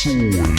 Soundtrack.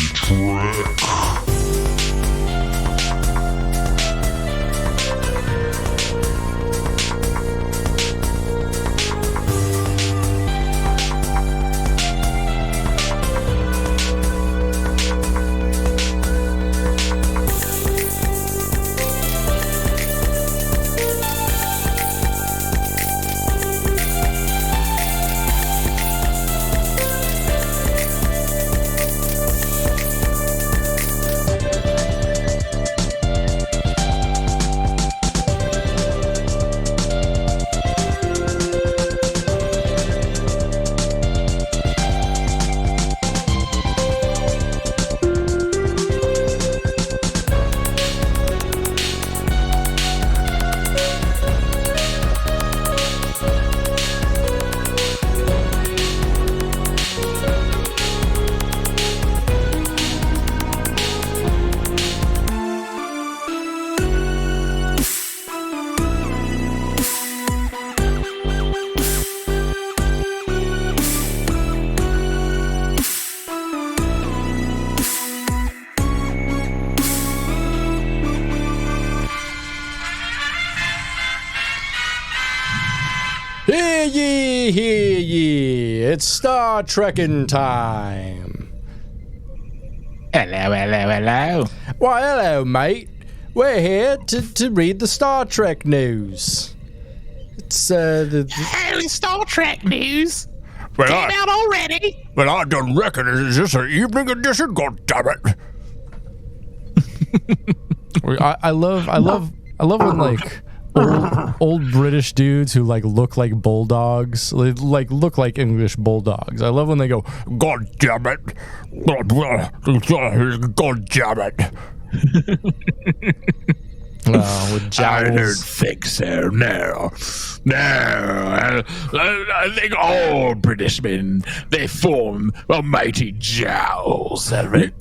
Hear ye, it's Star Trekking time. Hello. Why, hello, mate. We're here to read the Star Trek news. It's, Holy Star Trek news! Well, Came out already! Well, I don't reckon it's just an evening edition, goddammit. I love when, like, old British dudes who like look like bulldogs, like look like English bulldogs. I love when they go, God damn it. God damn it. with jowls. I don't think so, no. I think all British men, they form a mighty jowls. You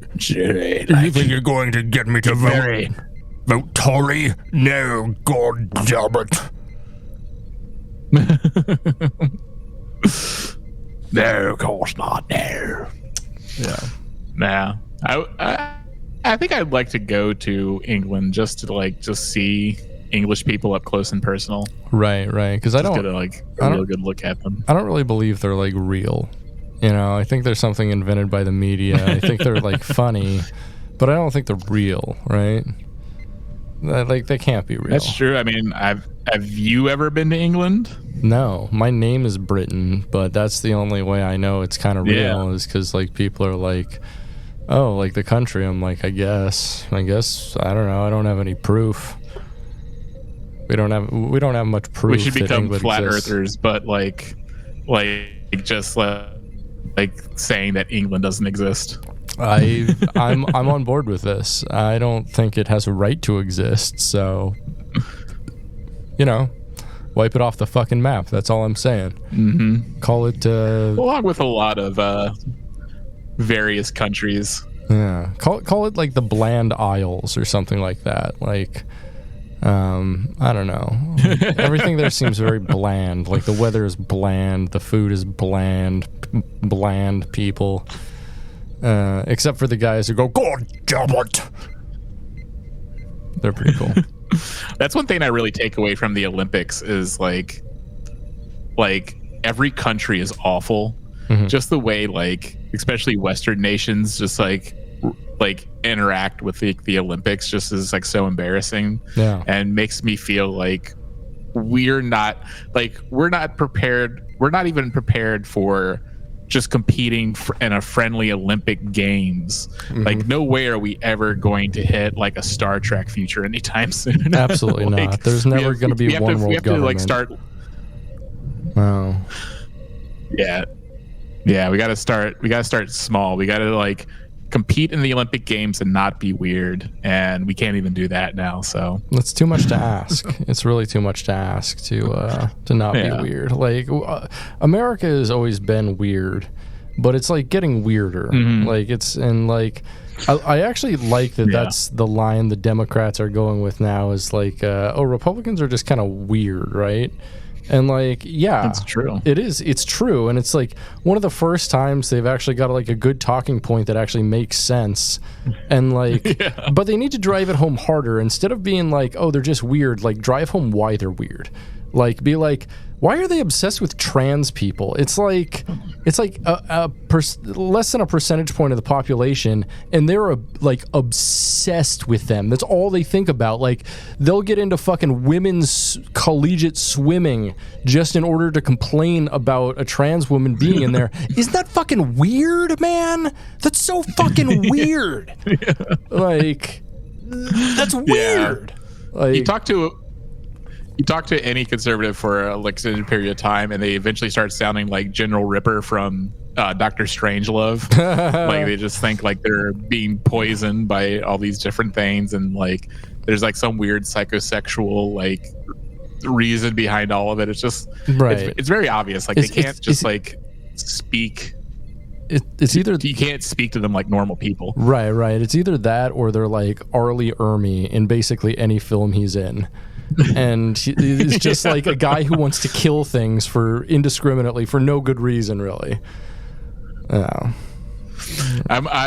think you're going to get me to vote Tory? No, God damn it. No, of course not, no. Yeah. Nah. I think I'd like to go to England just to see English people up close and personal. Right. Because I don't get a real good look at them. I don't really believe they're like real. You know, I think there's something invented by the media. I think they're like funny, but I don't think they're real, right? Like they can't be real. That's true. I mean, have you ever been to England? No, my name is Britain, but that's the only way I know it's kind of real is because like people are like, oh, like the country. I'm like, I guess I don't know. I don't have any proof. We don't have much proof. We should that become England flat exists. earthers, but like saying that England doesn't exist. I'm on board with this. I don't think it has a right to exist, so wipe it off the fucking map. That's all I'm saying. Mm-hmm. Call it along with a lot of various countries. Yeah. Call it like the Bland Isles or something like that. Like I don't know. Everything there seems very bland. Like the weather is bland, the food is bland people. Except for the guys who go, God damn it. They're pretty cool. That's one thing I really take away from the Olympics is like every country is awful. Mm-hmm. Just the way especially Western nations just like interact with the Olympics just is like so embarrassing. Yeah. And makes me feel like we're not prepared. We're not even prepared for just competing in a friendly Olympic Games. Mm-hmm. Like, no way are we ever going to hit like a Star Trek future anytime soon. Absolutely not. There's never going to be one world government. We have to start. Oh. Yeah. We got to start small. We got to compete in the Olympic Games and not be weird. And we can't even do that now. So it's too much to ask. It's really too much to ask to not be weird. America has always been weird, but it's like getting weirder. Mm-hmm. I actually like that. That's the line the Democrats are going with now is Republicans are just kind of weird, right? And like, yeah, that's true. It is. It's true. And it's like one of the first times they've actually got like a good talking point that actually makes sense. And like, but they need to drive it home harder instead of being like, oh, they're just weird. Like, drive home why they're weird. Like, be like, why are they obsessed with trans people? It's like less than a percentage point of the population, and they're like obsessed with them. That's all they think about. Like, they'll get into fucking women's collegiate swimming just in order to complain about a trans woman being in there. Isn't that fucking weird, man? That's so fucking weird. Yeah. Like, that's weird. Yeah. Like, You talk to any conservative for an extended period of time, and they eventually start sounding like General Ripper from Dr. Strangelove. Like, they just think like they're being poisoned by all these different things, and like there's like some weird psychosexual like reason behind all of it. It's just it's very obvious. Like, they can't just like speak. It's either you can't speak to them like normal people. Right. It's either that or they're like Arlie Ermy in basically any film he's in. And he's just like a guy who wants to kill things for indiscriminately for no good reason, really. Oh.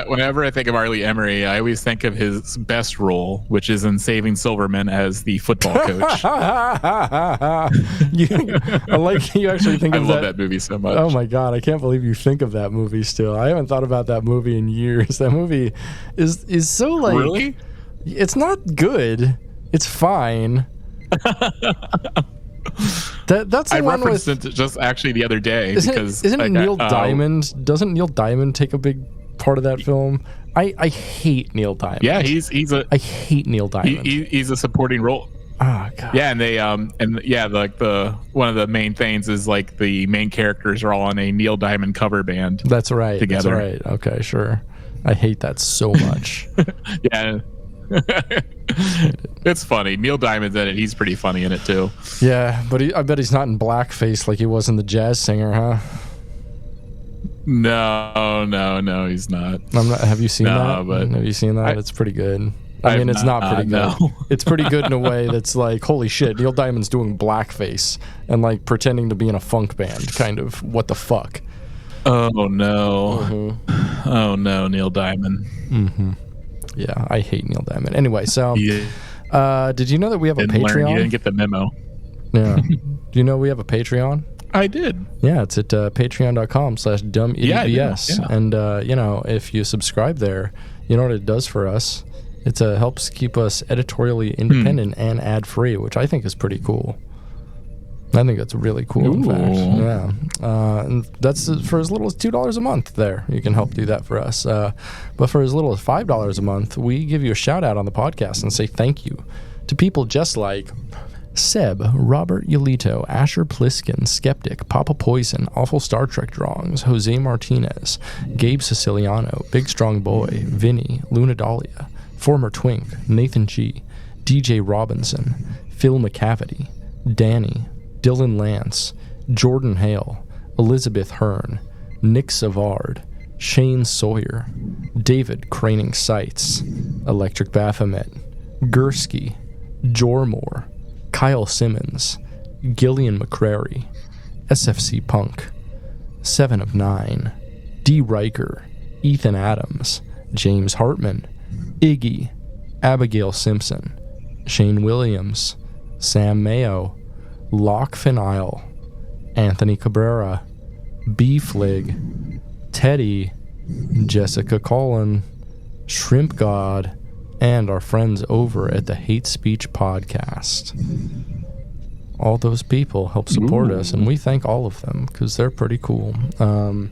Whenever I think of Arlie Emery, I always think of his best role, which is in Saving Silverman as the football coach. I like you actually think of that. I love that movie so much. Oh my god, I can't believe you think of that movie still. I haven't thought about that movie in years. That movie is so like, really? It's not good. It's fine. That's the I one referenced with, it just actually the other day isn't Neil Diamond? Doesn't Neil Diamond take a big part of that film? I hate Neil Diamond. Yeah, I hate Neil Diamond. He's a supporting role. Oh god. Yeah, and they like the one of the main things is like the main characters are all on a Neil Diamond cover band. That's right. Together. That's right. Okay, sure. I hate that so much. Yeah. It's funny. Neil Diamond's in it. He's pretty funny in it too. Yeah, but I bet he's not in blackface like he was in The Jazz Singer, huh? No, he's not. Have you seen that? But have you seen that? It's pretty good. I mean, it's not pretty good. No. It's pretty good in a way that's like, holy shit, Neil Diamond's doing blackface and like pretending to be in a funk band. Kind of, what the fuck? Oh no. Mm-hmm. Oh no, Neil Diamond. Mm-hmm. Yeah, I hate Neil Diamond. Anyway, so did you know that we have a Patreon? You didn't get the memo. Yeah. Do you know we have a Patreon? I did. Yeah, it's at patreon.com/dumbidiots. Yeah. And, if you subscribe there, you know what it does for us? It helps keep us editorially independent and ad-free, which I think is pretty cool. I think that's really cool, in fact. Yeah. And that's for as little as $2 a month there. You can help do that for us. But for as little as $5 a month, we give you a shout-out on the podcast and say thank you to people just like Seb, Robert Yolito, Asher Pliskin, Skeptic, Papa Poison, Awful Star Trek Drawings, Jose Martinez, Gabe Siciliano, Big Strong Boy, Vinny, Luna Dahlia, Former Twink, Nathan G, DJ Robinson, Phil McCavity, Danny, Dylan Lance, Jordan Hale, Elizabeth Hearn, Nick Savard, Shane Sawyer, David Craning Sights, Electric Baphomet, Gursky, Jormore, Kyle Simmons, Gillian McCrary, SFC Punk, 7 of 9, D. Riker, Ethan Adams, James Hartman, Iggy, Abigail Simpson, Shane Williams, Sam Mayo, Locke Finile, Anthony Cabrera, B. Flig, Teddy, Jessica Collin, Shrimp God, and our friends over at the Hate Speech Podcast. All those people help support us, and we thank all of them because they're pretty cool.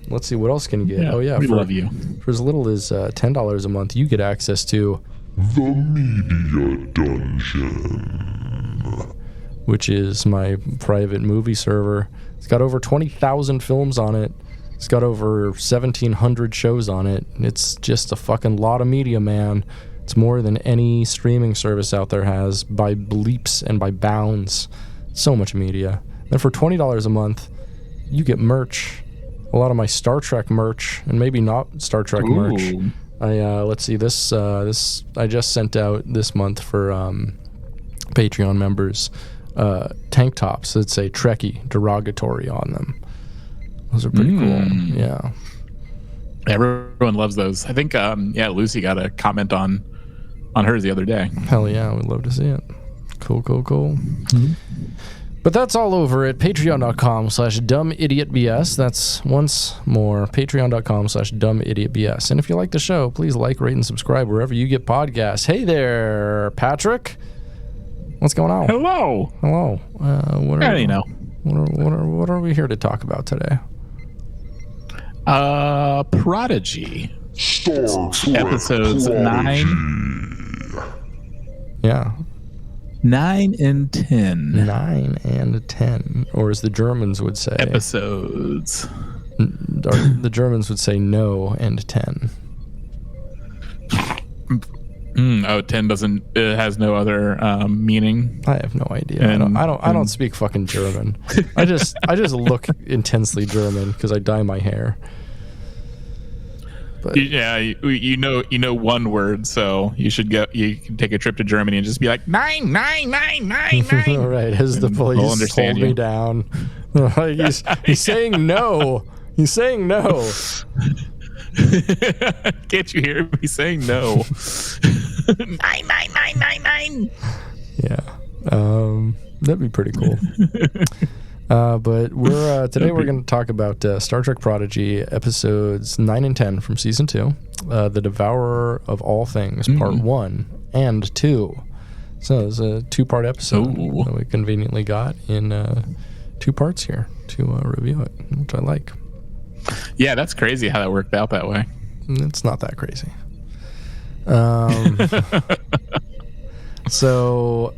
Let's see, what else can you get? We love you. For as little as $10 a month, you get access to The Media Dungeon, which is my private movie server. It's got over 20,000 films on it. It's got over 1,700 shows on it. It's just a fucking lot of media, man. It's more than any streaming service out there has by bleeps and by bounds. So much media. And for $20 a month, you get merch. A lot of my Star Trek merch, and maybe not Star Trek merch. Let's see, this I just sent out this month for Patreon members tank tops that say Trekkie derogatory on them. Those are pretty cool. Yeah. Everyone loves those. I think Lucy got a comment on hers the other day. Hell yeah, we'd love to see it. Cool. Mm-hmm. But that's all over at patreon.com/dumbidiotbs. That's once more patreon.com/dumbidiotbs. And if you like the show, please like, rate, and subscribe wherever you get podcasts. Hey there, Patrick. What's going on? Hello. What are we here to talk about today? Prodigy. Episodes 9. Yeah. 9 and 10. 9 and 10. Or as the Germans would say. Episodes. The Germans would say no and 10. 10 doesn't. It has no other meaning. I have no idea. I don't speak fucking German. I just look intensely German because I dye my hair. But yeah, you know one word, so you can take a trip to Germany and just be like 9, 9, 9, 9, 9. All right, as the police hold me down. He's saying no. He's saying no. Can't you hear him? He's saying no. 9, 9, 9, 9, 9. Yeah, that'd be pretty cool. But we're going to talk about Star Trek Prodigy episodes 9 and 10 from season 2, The Devourer of All Things, part 1 and 2. So it's a 2-part episode that we conveniently got in 2 parts here to review it, which I like. Yeah, that's crazy how that worked out that way. It's not that crazy. So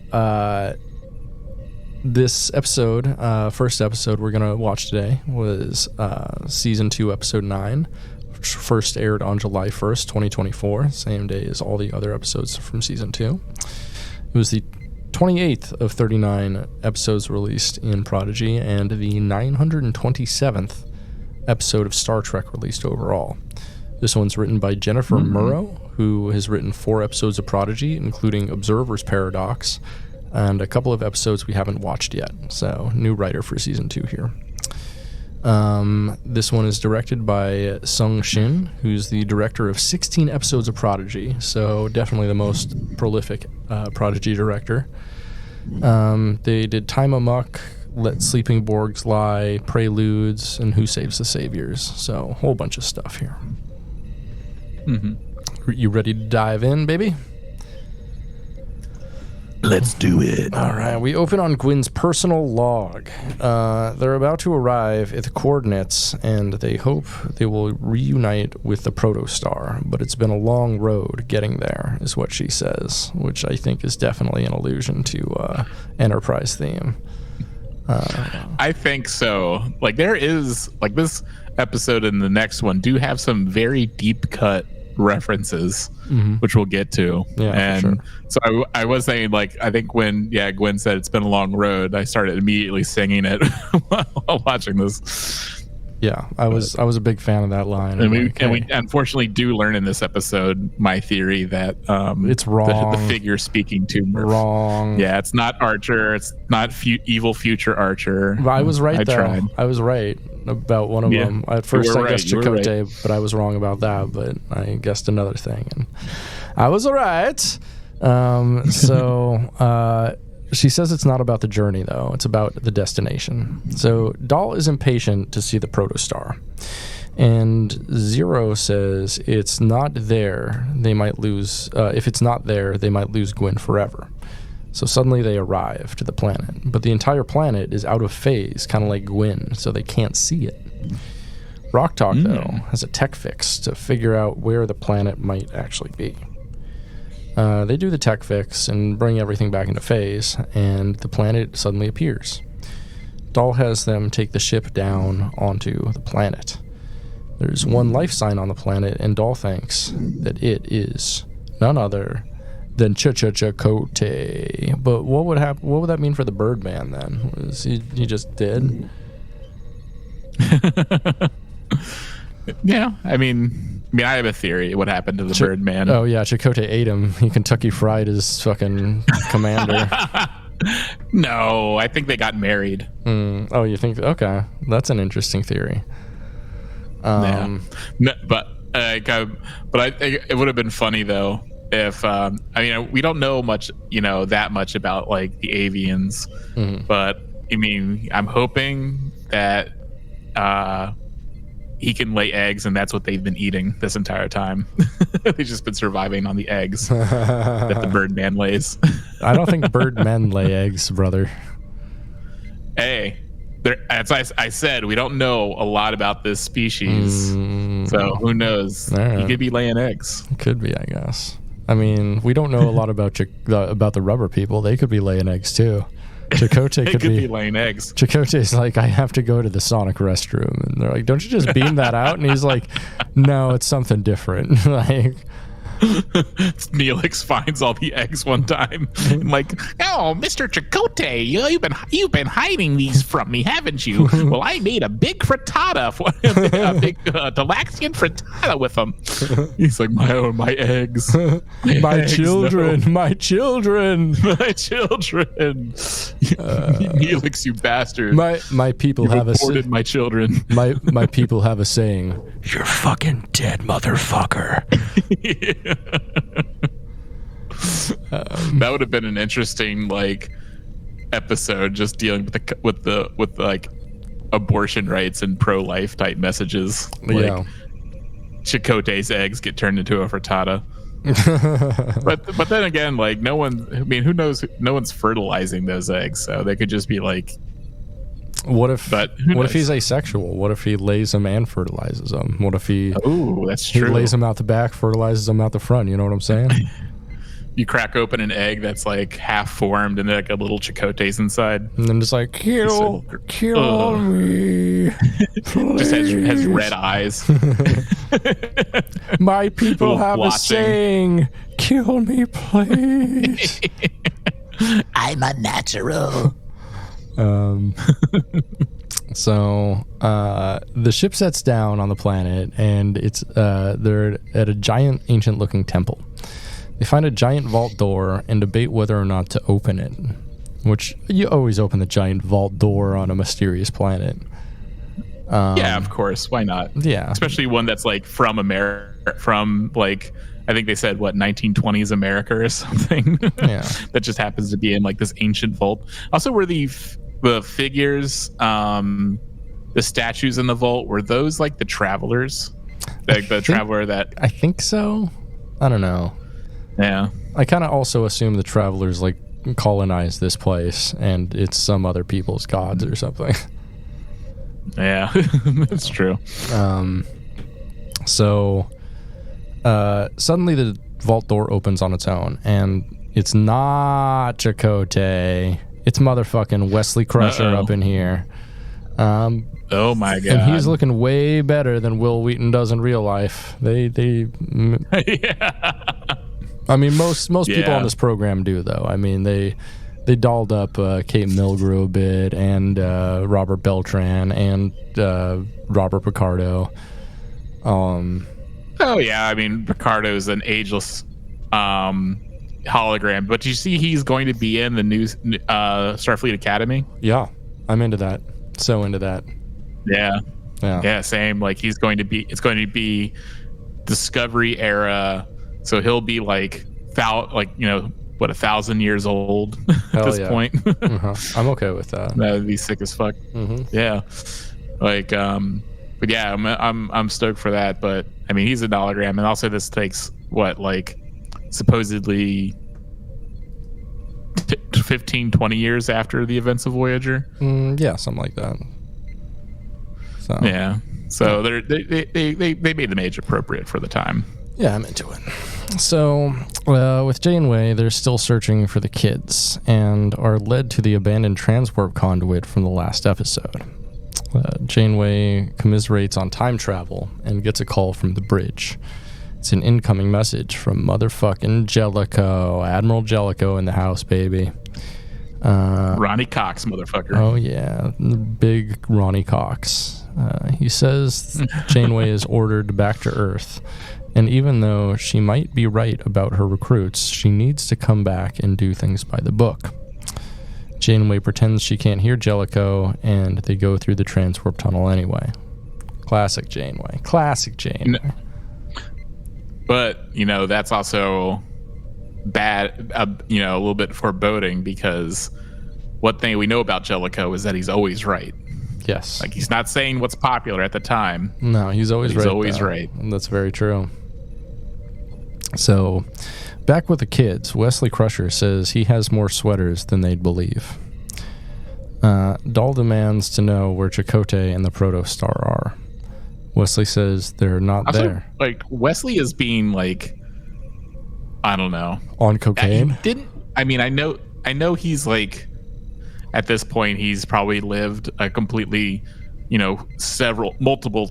this episode, first episode we're going to watch today was season 2, episode 9, which first aired on July 1st, 2024, same day as all the other episodes from season 2. It was the 28th of 39 episodes released in Prodigy and the 927th episode of Star Trek released overall. This one's written by Jennifer Murrow, who has written 4 episodes of Prodigy, including Observer's Paradox, and a couple of episodes we haven't watched yet. So, new writer for season 2 here. This one is directed by Sung Shin, who's the director of 16 episodes of Prodigy, so definitely the most prolific Prodigy director. They did Time Amok, Let Sleeping Borgs Lie, Preludes, and Who Saves the Saviors. So, a whole bunch of stuff here. You ready to dive in, baby? Let's do it. All right, we open on Gwyn's personal log. They're about to arrive at the coordinates, and they hope they will reunite with the protostar, but it's been a long road getting there, is what she says, which I think is definitely an allusion to Enterprise theme. I think so. Like, there is, like, this episode and the next one do have some very deep cut references, which we'll get to. Yeah, and so I was saying, like, I think when Gwen said it's been a long road, I started immediately singing it while watching this. Yeah, I was a big fan of that line. And we unfortunately do learn in this episode my theory that it's wrong. The figure speaking to Murph. Wrong. Yeah, it's not Archer. It's not evil future Archer. I was right, though. Tried. I was right about one of them. At first I guessed Chakotay, right. But I was wrong about that. But I guessed another thing, and I was all right. She says it's not about the journey, though. It's about the destination. So Dahl is impatient to see the protostar. And Zero says it's not there. They might lose... if it's not there, they might lose Gwen forever. So suddenly they arrive to the planet. But the entire planet is out of phase, kind of like Gwen, so they can't see it. Rock Talk, though, has a tech fix to figure out where the planet might actually be. They do the tech fix and bring everything back into phase, and the planet suddenly appears. Dahl has them take the ship down onto the planet. There's one life sign on the planet, and Dahl thinks that it is none other than Chakotay. But what would that mean for the Birdman then? Was he just dead? Yeah, I mean, I have a theory what happened to the Birdman. Oh yeah, Chakotay ate him. He Kentucky Fried his fucking commander. No, I think they got married. Oh, you think? Okay, that's an interesting theory. No, but it would have been funny though if we don't know much, that much about like the avians, but I mean, I'm hoping that he can lay eggs, and that's what they've been eating this entire time. They've just been surviving on the eggs that the Birdman lays. I don't think Birdmen lay eggs, brother. Hey, as I said, we don't know a lot about this species, so who knows? Right. He could be laying eggs. Could be, I guess. I mean, we don't know a lot about the rubber people. They could be laying eggs too. Chakotay could be laying eggs. Chakotay's like, I have to go to the Sonic restroom, and they're like, don't you just beam that out? And he's like, no, it's something different. Like, Neelix finds all the eggs one time, and like, oh, Mr. Chakotay, you've been hiding these from me, haven't you? Well, I made a big frittata, a big Talaxian frittata with them. He's like, my eggs, my eggs, children, no. my children, my children. Neelix, you bastard! My people have aborted my children. My people have a saying: "You're fucking dead, motherfucker." That would have been an interesting episode, just dealing with the abortion rights and pro-life type messages. Yeah. Chakotay's eggs get turned into a frittata. but then again, no one. I mean, who knows? No one's fertilizing those eggs, so they could just be like. What if he's asexual? What if he lays them and fertilizes them? What if he? Oh, that's true. He lays them out the back, fertilizes them out the front. You know what I'm saying? You crack open an egg that's half formed, and a little Chakotay's inside, and then just kill me. Just has red eyes. My people have a saying: kill me, please. I'm a natural. So the ship sets down on the planet, and they're at a giant ancient looking temple. They find a giant vault door and debate whether or not to open it, which you always open the giant vault door on a mysterious planet. Yeah, of course, why not? Yeah, especially one that's from America, from I think they said 1920s America or something. Yeah, that just happens to be in this ancient vault. Also, were the figures, the statues in the vault, were those the travelers, traveler that? I think so. I don't know. Yeah, I kind of also assume the travelers colonized this place, and it's some other people's gods or something. Yeah, that's true. So suddenly the vault door opens on its own, and it's not Chakotay. It's motherfucking Wesley Crusher up in here. Oh my god! And he's looking way better than Will Wheaton does in real life. Yeah. I mean, most people on this program do, though. I mean, they dolled up Kate Mulgrew a bit, and Robert Beltran, and Robert Picardo. Oh yeah, I mean, Picardo's an ageless hologram, but you see he's going to be in the new Starfleet Academy. Yeah, I'm into that. So into that. Yeah, same. He's going to be, it's going to be Discovery era, so he'll be 1,000 years old at this point. I'm okay with that. That would be sick as fuck. Yeah, but yeah, I'm stoked for that. But I mean, he's a hologram, and also this takes supposedly 15-20 years after the events of Voyager. Yeah, something like that. So yeah, so they made the age appropriate for the time. Yeah, I'm into it. So with Janeway, they're still searching for the kids and are led to the abandoned transport conduit from the last episode. Janeway commiserates on time travel and gets a call from the bridge. It's an incoming message from motherfucking Jellicoe. Admiral Jellicoe in the house, baby. Ronnie Cox, motherfucker. Oh, yeah. The big Ronnie Cox. He says Janeway is ordered back to Earth. And even though she might be right about her recruits, she needs to come back and do things by the book. Janeway pretends she can't hear Jellicoe, and they go through the transwarp tunnel anyway. Classic Janeway. But, that's also bad, a little bit foreboding, because one thing we know about Jellicoe is that he's always right. Yes. Like, he's not saying what's popular at the time. No, he's always right. He's always right. That's very true. So, back with the kids, Wesley Crusher says he has more sweaters than they'd believe. Dahl demands to know where Chakotay and the Protostar are. Wesley says they're not there. Like, Wesley is being, like, I don't know. On cocaine? I know he's, like, at this point, he's probably lived a completely, multiple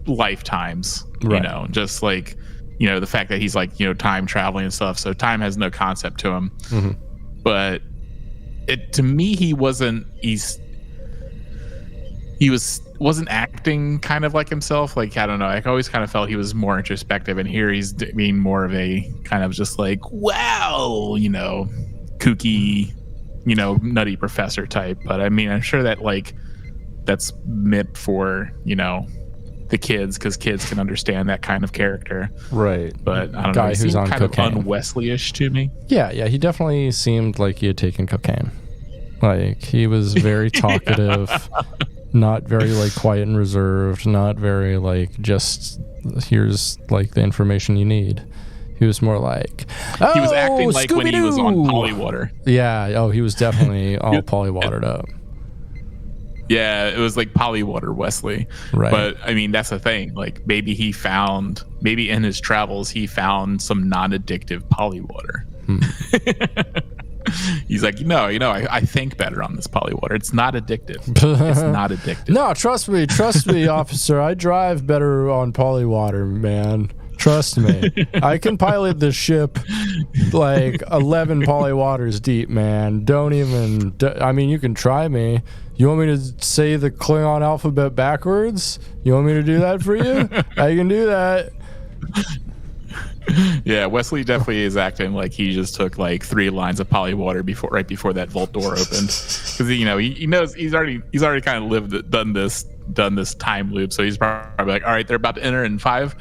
lifetimes, right. Just like, the fact that he's like, time traveling and stuff. So time has no concept to him. Mm-hmm. But to me, he wasn't acting kind of like himself. Like, I don't know. I always kind of felt he was more introspective, and here he's being more of a kind of just like, wow, kooky, nutty professor type. But I mean, I'm sure that like that's meant for, the kids, because kids can understand that kind of character. Right. But I don't Guy know. He who's on kind cocaine. of un-Wesley-ish to me. Yeah, he definitely seemed like he had taken cocaine. Like, he was very talkative, not very, like, quiet and reserved, not very, like, just, here's, like, the information you need. He was more like, he was acting like Scooby-Doo! when he was on Polywater. Yeah, he was definitely all polywatered up. Yeah, it was like Polywater Wesley. Right. But, I mean, that's the thing. Like, maybe in his travels, he found some non-addictive Polywater. He's like, I think better on this Polywater. It's not addictive. It's not addictive. No, trust me, officer. I drive better on Polywater, man. Trust me. I can pilot this ship like 11 Polywaters deep, man. You can try me. You want me to say the Klingon alphabet backwards? You want me to do that for you? I can do that. Yeah, Wesley definitely is acting like he just took like 3 lines of Polywater right before that vault door opened, because he knows he's already kind of done this time loop, so he's probably like, all right, they're about to enter in 5,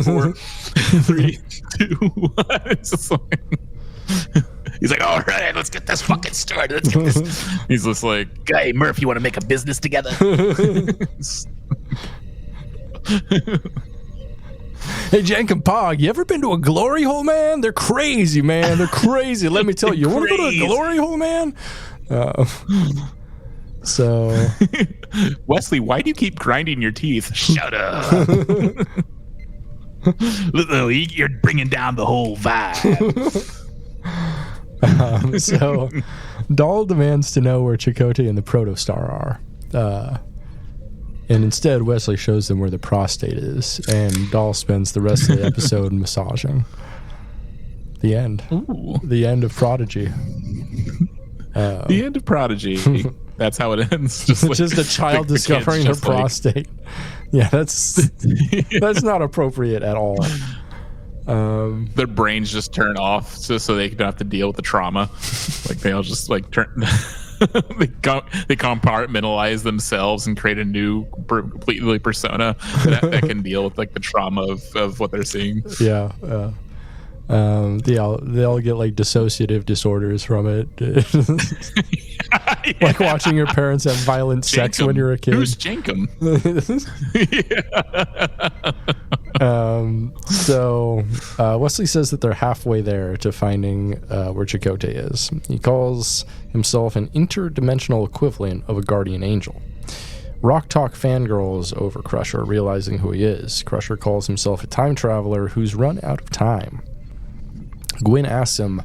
4, 3, 2, 1. It's just like, he's like, all right, let's get this fucking started. Let's get this. He's just like, Hey, Murph, you want to make a business together? Hey, Jank and Pog, you ever been to a glory hole, man? They're crazy, man. They're crazy. Let me tell you. You want to go to a glory hole, man? So, Wesley, why do you keep grinding your teeth? Shut up. You're bringing down the whole vibe. So, Dahl demands to know where Chakotay and the Protostar are. And instead, Wesley shows them where the prostate is, and Dahl spends the rest of the episode massaging. The end. Ooh. The end of Prodigy. The end of Prodigy. That's how it ends. Just a child discovering their prostate. Yeah, that's not appropriate at all. Their brains just turn off just so they don't have to deal with the trauma. Like, they all just like turn. They compartmentalize themselves and create a new completely persona that can deal with like the trauma of what they're seeing. Yeah. They all get like dissociative disorders from it. Yeah. Like watching your parents have violent sex when you're a kid. Who's Jankum? So Wesley says that they're halfway there to finding where Chakotay is. He calls himself an interdimensional equivalent of a guardian angel. Rock Talk fangirls over Crusher, realizing who he is. Crusher calls himself a time traveler who's run out of time. Gwyn asks him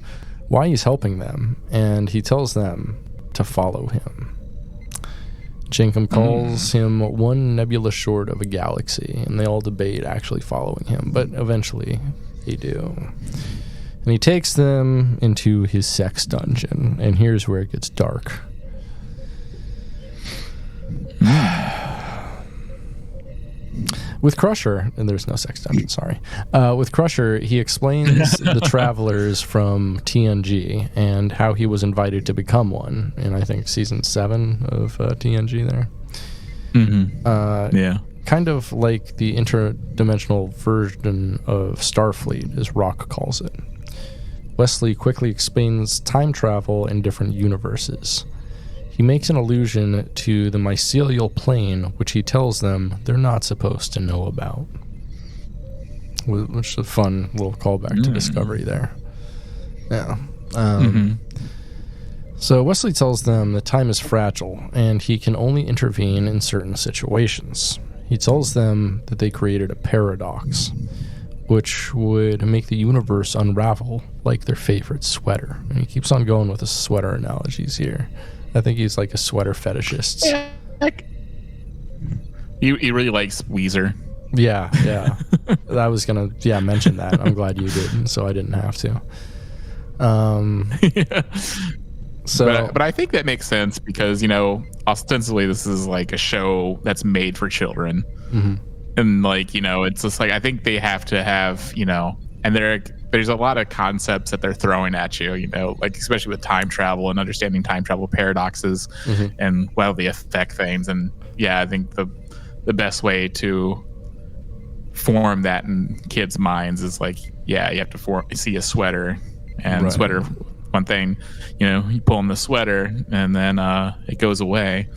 why he's helping them, and he tells them to follow him. Jankum calls him one nebula short of a galaxy, and they all debate actually following him, but eventually they do. And he takes them into his sex dungeon, and here's where it gets dark. With Crusher, and there's no sex dungeon, sorry. With Crusher, he explains the travelers from TNG and how he was invited to become one in, I think, season 7 of TNG there. Yeah. Kind of like the interdimensional version of Starfleet, as Rock calls it. Wesley quickly explains time travel in different universes. He makes an allusion to the mycelial plane, which he tells them they're not supposed to know about. Which is a fun little callback to Discovery there. Yeah. So Wesley tells them that time is fragile, and he can only intervene in certain situations. He tells them that they created a paradox, which would make the universe unravel like their favorite sweater. And he keeps on going with the sweater analogies here. I think he's like a sweater fetishist. Yeah. He really likes Weezer. Yeah. I was going to mention that. I'm glad you didn't, so I didn't have to. So, but I think that makes sense because, ostensibly this is like a show that's made for children. And like, it's just like, I think they have to have, and there's a lot of concepts that they're throwing at you, like especially with time travel and understanding time travel paradoxes and how they affect things. And yeah, I think the best way to form that in kids' minds is like, you have to see a sweater and sweater. One thing, you pull on the sweater and then it goes away.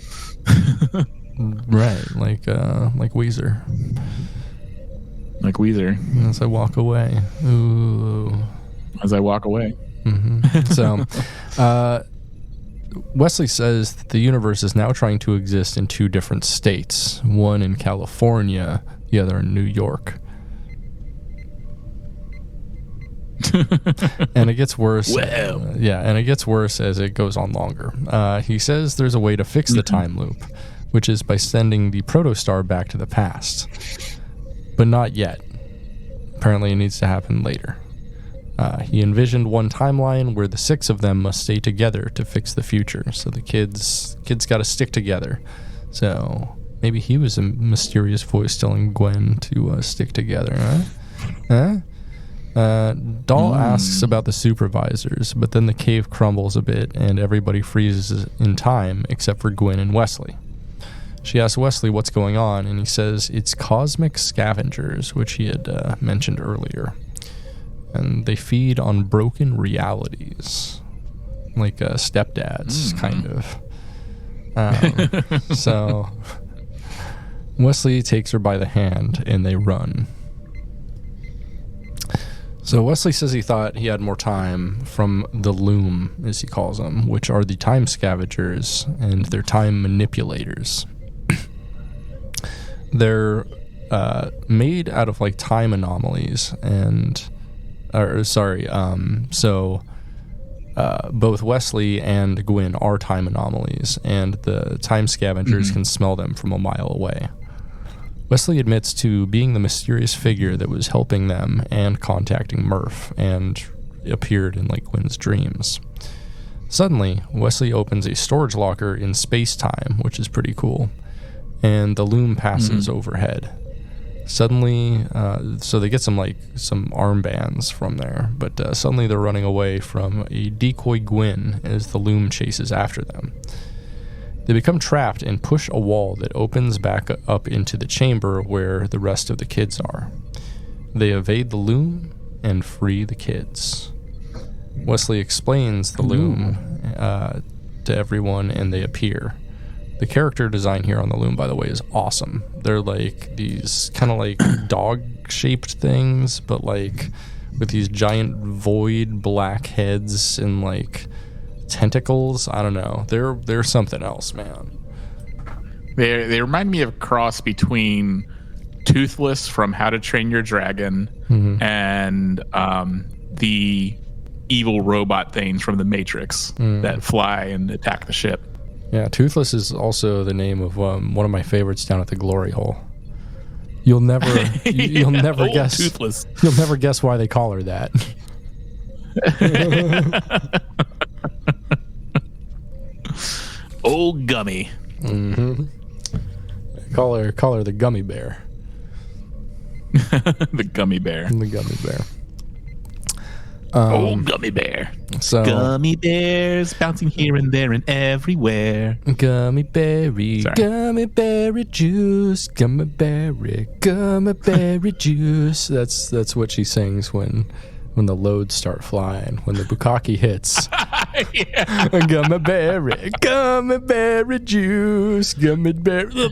Right, like Weezer. Like Weezer. As I walk away. Ooh. As I walk away. So, Wesley says that the universe is now trying to exist in 2 different states, one in California, the other in New York. And it gets worse. Well. And it gets worse as it goes on longer. He says there's a way to fix the time loop, which is by sending the protostar back to the past. But not yet. Apparently it needs to happen later. He envisioned one timeline where the 6 of them must stay together to fix the future. So the kids got to stick together. So maybe he was a mysterious voice telling Gwen to stick together, huh? Dahl asks about the supervisors, but then the cave crumbles a bit and everybody freezes in time except for Gwen and Wesley. She asks Wesley what's going on, and he says it's cosmic scavengers, which he had mentioned earlier. And they feed on broken realities, like stepdads, kind of. So Wesley takes her by the hand, and they run. So Wesley says he thought he had more time from the Loom, as he calls them, which are the time scavengers, and they're time manipulators. They're made out of like time anomalies, so both Wesley and Gwen are time anomalies, and the time scavengers can smell them from a mile away. Wesley admits to being the mysterious figure that was helping them and contacting Murph, and appeared in like Gwen's dreams. Suddenly, Wesley opens a storage locker in space-time, which is pretty cool, and the Loom passes overhead. Suddenly, so they get some armbands from there, but suddenly they're running away from a decoy Gwen as the Loom chases after them. They become trapped and push a wall that opens back up into the chamber where the rest of the kids are. They evade the Loom and free the kids. Wesley explains the Loom to everyone, and they appear. The character design here on the Loom, by the way, is awesome. They're like these kind of like dog-shaped things, but like with these giant void black heads and like tentacles. I don't know. They're something else, man. They remind me of a cross between Toothless from How to Train Your Dragon and the evil robot things from the Matrix that fly and attack the ship. Yeah, Toothless is also the name of one of my favorites down at the Glory Hole. You'll never guess. Toothless. You'll never guess why they call her that. Old Gummy. Call her the Gummy Bear. The gummy bear. The gummy bear. Gummy bear. So gummy bears bouncing here and there and everywhere. Gummy berry, gummy berry juice, gummy berry juice. That's what she sings when the loads start flying, when the bukkake hits. Gummy berry juice, gummy berry.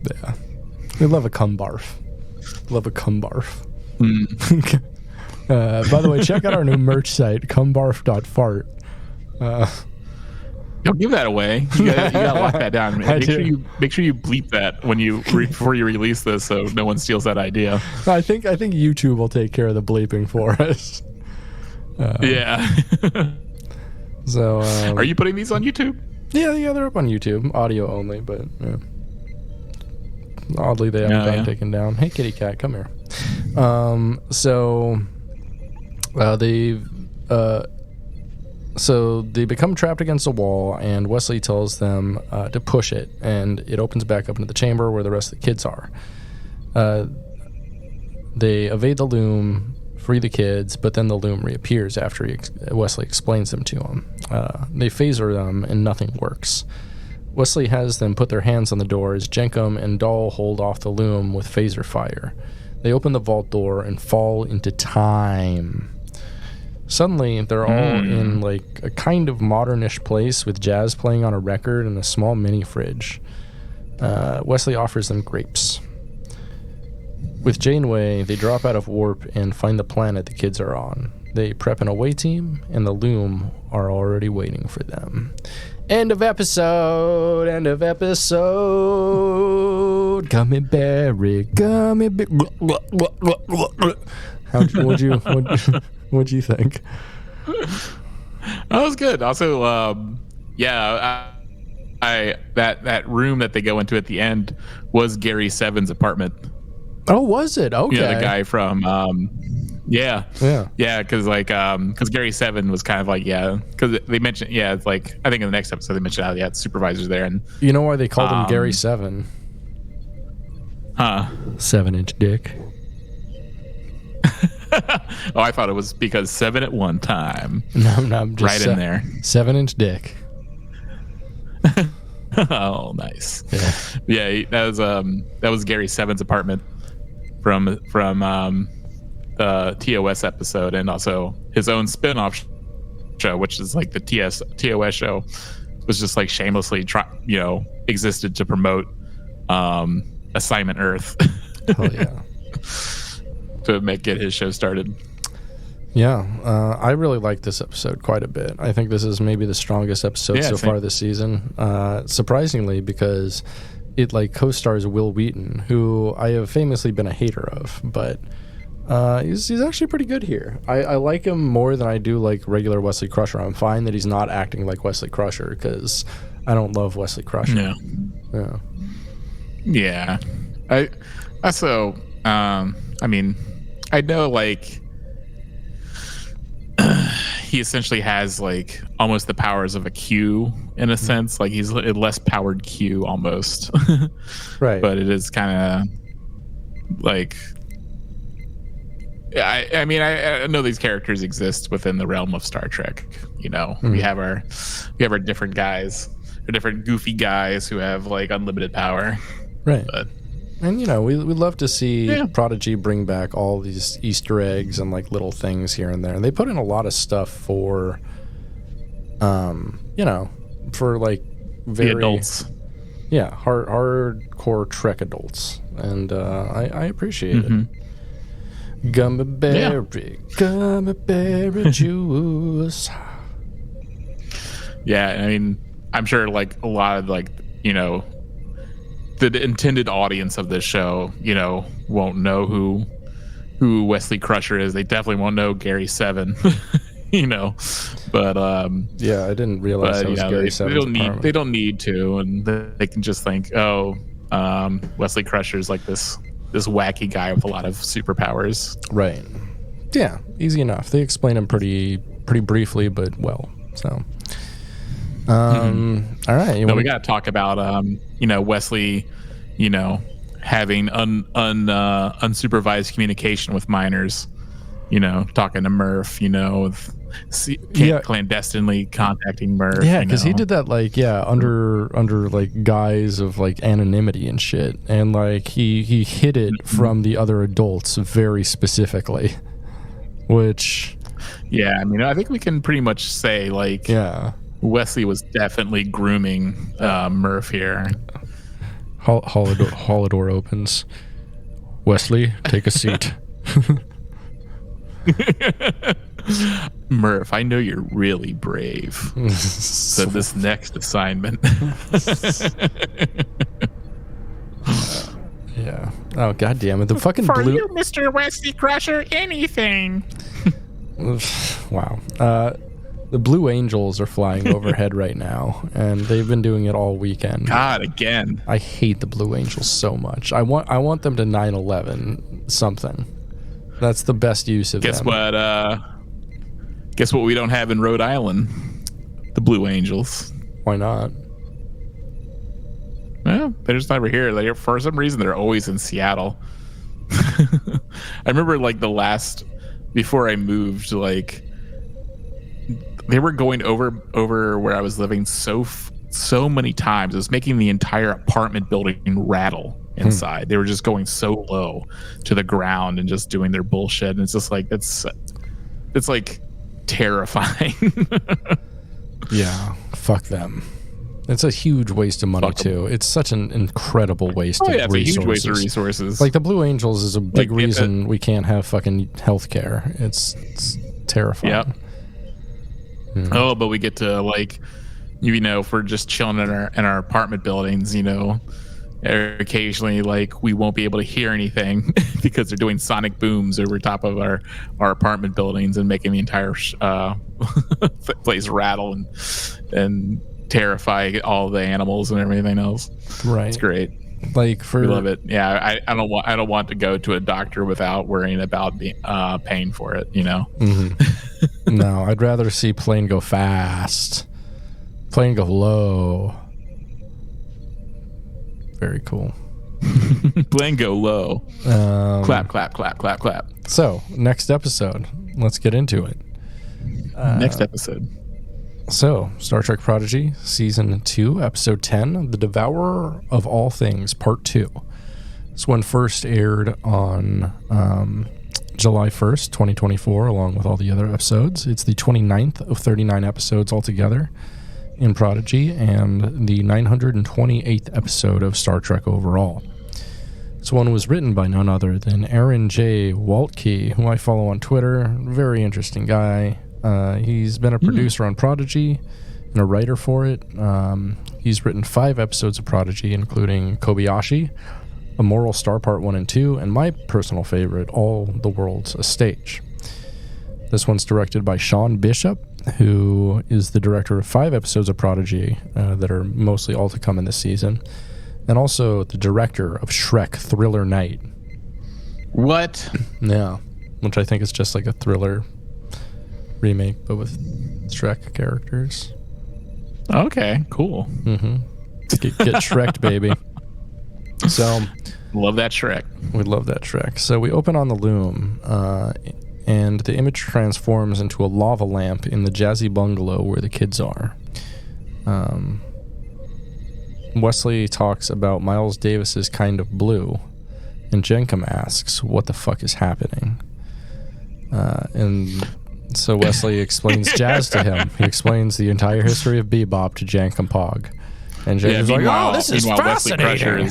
Yeah. We love a cum barf. By the way, check out our new merch site, cumbarf.fart. Don't give that away. You gotta lock that down. Make sure you bleep that when before you release this, so no one steals that idea. I think YouTube will take care of the bleeping for us. Yeah. So, are you putting these on YouTube? Yeah, they're up on YouTube, audio only, but yeah. Oddly, they haven't been taken down. Hey, kitty cat, come here. So they become trapped against a wall, and Wesley tells them to push it, and it opens back up into the chamber where the rest of the kids are. They evade the loom, free the kids, but then the loom reappears after Wesley explains them to them. They phaser them, and nothing works. Wesley has them put their hands on the door as Jenkum and Doll hold off the loom with phaser fire. They open the vault door and fall into time. Suddenly, they're all in like a kind of modernish place with jazz playing on a record and a small mini fridge. Wesley offers them grapes. With Janeway, they drop out of warp and find the planet the kids are on. They prep an away team, and the loom are already waiting for them. End of episode. Gummy berry. What'd you think? That was good. Also, that room that they go into at the end was Gary Seven's apartment. Oh, was it? Okay. Yeah, the guy from because Gary Seven was kind of like because they mentioned it's like I think in the next episode they mentioned how the supervisor's there, and you know why they called him Gary Seven? 7-inch dick. Oh, I thought it was because 7 at one time. No, I'm just right in there. 7-inch dick. Oh, nice. Yeah, that was Gary Seven's apartment from the TOS episode, and also his own spin-off show, which is like the TOS show, was just like shamelessly existed to promote Assignment Earth. Oh yeah. To get his show started. Yeah, I really like this episode quite a bit. I think this is maybe the strongest episode so far this season. Surprisingly, because it like co-stars Will Wheaton, who I have famously been a hater of, but he's actually pretty good here. I like him more than I do like regular Wesley Crusher. I'm fine that he's not acting like Wesley Crusher because I don't love Wesley Crusher. Yeah. I mean, I know like he essentially has like almost the powers of a Q in a sense. Like he's a less powered Q almost. Right. But it is kind of like I mean I know these characters exist within the realm of Star Trek. You know, we have our different guys, or different goofy guys who have like unlimited power. Right. But, and we love to see Prodigy bring back all these Easter eggs and like little things here and there. And they put in a lot of stuff for, for like very the adults. Yeah, hardcore Trek adults, and I appreciate it. Gummy berry juice. Yeah, I mean, I'm sure like a lot of like the intended audience of this show, won't know who Wesley Crusher is. They definitely won't know Gary Seven, But I didn't realize that was Gary Seven. They don't need to, and they can just think, Wesley Crusher is like this wacky guy with a lot of superpowers. Right. Yeah, easy enough. They explain him pretty briefly, but well. So All right. We got to talk about, Wesley, having unsupervised communication with minors, talking to Murph, clandestinely contacting Murph. Yeah, because he did that under guise of anonymity and shit, and he hid it from the other adults very specifically, which. Yeah, I think we can pretty much say Wesley was definitely grooming Murph here. Holodoor opens. Wesley, take a seat. Murph, I know you're really brave. So this next assignment. Yeah. Oh, God damn it. The fucking For you, Mr. Wesley Crusher, anything. Wow. The Blue Angels are flying overhead right now, and they've been doing it all weekend. God, again. I hate the Blue Angels so much. I want them to 9/11 something. That's the best use of them. Guess what we don't have in Rhode Island? The Blue Angels. Why not? Well, they're just never here. For some reason, they're always in Seattle. I remember before I moved, they were going over where I was living so many times. It was making the entire apartment building rattle inside. They were just going so low to the ground and just doing their bullshit. And it's just it's terrifying. Yeah, fuck them. It's a huge waste of money too. It's such an incredible waste of resources. It's a huge waste of resources. The Blue Angels is a big reason we can't have fucking healthcare. It's terrifying. Yep. Oh, but we get to if we're just chilling in our apartment buildings, occasionally we won't be able to hear anything because they're doing sonic booms over top of our apartment buildings and making the entire place rattle and terrify all the animals and everything else. Right. It's great. We love it. Yeah, I don't want to go to a doctor without worrying about paying for it. Mm-hmm. No, I'd rather see plane go fast, plane go low. Very cool. Plane go low. Clap, clap, clap, clap, clap. So next episode, let's get into it. Next episode. So, Star Trek Prodigy, Season 2, Episode 10, The Devourer of All Things, Part 2. This one first aired on July 1st, 2024, along with all the other episodes. It's the 29th of 39 episodes altogether in Prodigy, and the 928th episode of Star Trek overall. This one was written by none other than Aaron J. Waltke, who I follow on Twitter. Very interesting guy. He's been a producer on Prodigy and a writer for it. He's written 5 episodes of Prodigy, including Kobayashi, A Moral Star Part 1 and 2, and my personal favorite, All the World's a Stage. This one's directed by Sean Bishop, who is the director of 5 episodes of Prodigy that are mostly all to come in this season, and also the director of Shrek Thriller Night. What? Yeah, which I think is just like a thriller remake, but with Shrek characters. Okay, cool. Mm-hmm. Get Shrek, baby. So, love that Shrek. We love that Shrek. So we open on the loom, and the image transforms into a lava lamp in the jazzy bungalow where the kids are. Wesley talks about Miles Davis's Kind of Blue, and Jenkum asks, what the fuck is happening? And so Wesley explains jazz to him. He explains the entire history of bebop to Jankum Pog. And Jankum's like, oh, this is fascinating.